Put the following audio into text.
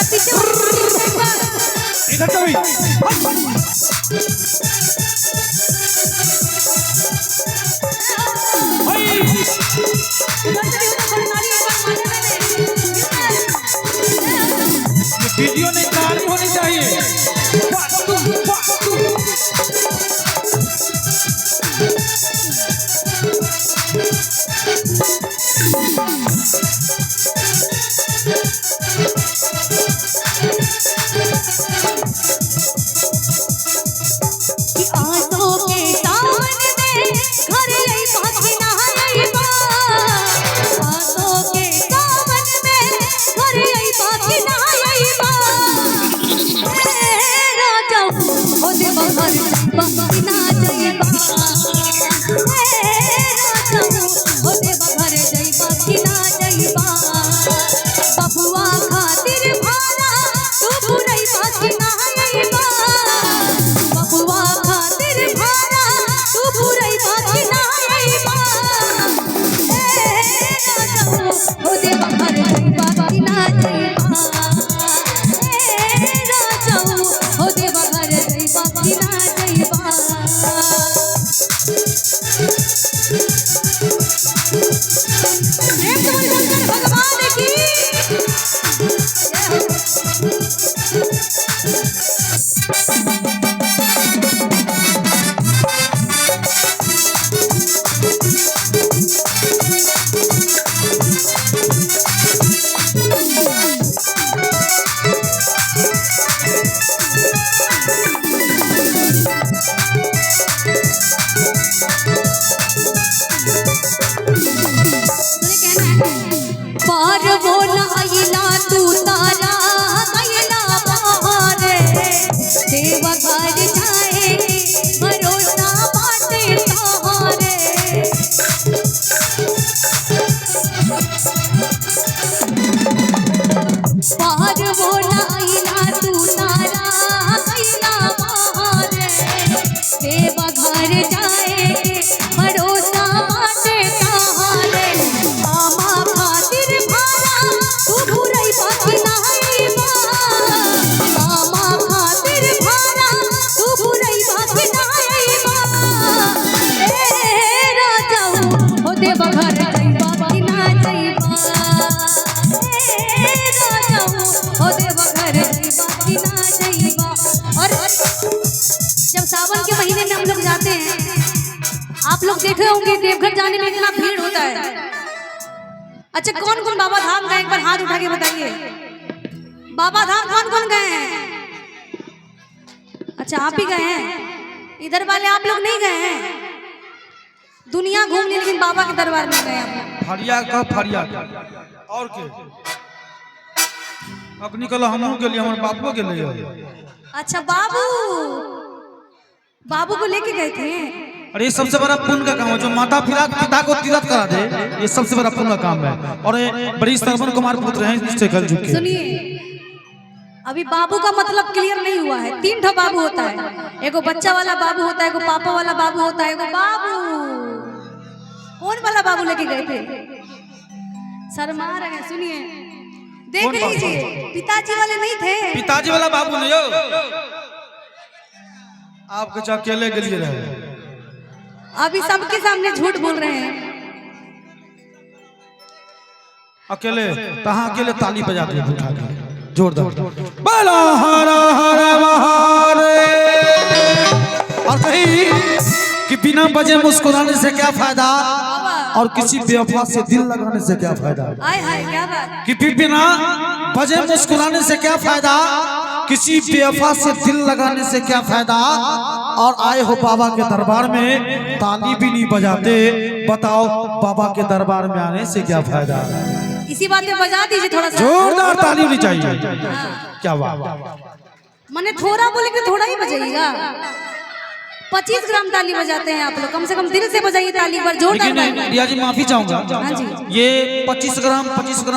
पीछे इधर तो वीडियो नहीं चालू होनी चाहिए। आप लोग देखे होंगे देवघर जाने में इतना भीड़ होता है। अच्छा कौन कौन बाबा धाम गए एक बार हाथ उठा के बताइए। बाबा धाम कौन कौन गए हैं? अच्छा आप ही गए हैं, इधर वाले आप लोग नहीं गए हैं। दुनिया घूम ली लेकिन बाबा के दरबार में गए आप। फरिया का फरिया और के अपनी कल हम के लिए हमारे बाबू के लिए। अच्छा बाबू बाबू को लेके गए थे। अरे ये सबसे बड़ा पुण्य का काम है, जो माता पिता को तीरथ करा दे, ये सबसे बड़ा पुण्य का काम है। और ये बड़ी श्रवण कुमार पुत्र हैं इससे कल झुके। सुनिए अभी बाबू का मतलब क्लियर नहीं हुआ है। 3 ठो बाबू होता है, एगो बच्चा वाला बाबू होता है, एगो पापा वाला बाबू होता है, एगो बाबू। कौन वाला बाबू लेके गए थे? शर्मा रहे हैं। सुनिए देख लीजिए, पिताजी वाले नहीं थे। पिताजी वाला बाबू नहीं हो, आप कुछ अकेले के लिए रहे। अभी सबके सामने झूठ बोल रहे हैं। अकेले कहाँ अकेले ताली बजाते हैं उठा के जोरदार। बोलो हर हर महादेव। और कहीं कि बिना बजे मुस्कुराने से क्या फायदा, और किसी बेवफा से दिल लगाने से क्या फायदा। आय हाय क्या बात। कि बिना बजे मुस्कुराने से क्या फायदा, किसी बेवफा से दिल लगाने से क्या फायदा। और आए हो बाबा के दरबार में ताली भी नहीं बजाते, बताओ बाबा के दरबार में आने से क्या फायदा। इसी बात में बजा दीजिए थोड़ा सा जोरदार ताली होनी चाहिए। क्या बात, मैंने थोड़ा बोले कि थोड़ा ही बजाइएगा। 25 ग्राम ताली बजाते हैं आप लोग, कम से कम दिल से बजाइए ताली पर जोरदार। रिया जी माफी चाहूंगा, हाँ जी। ये 25 ग्राम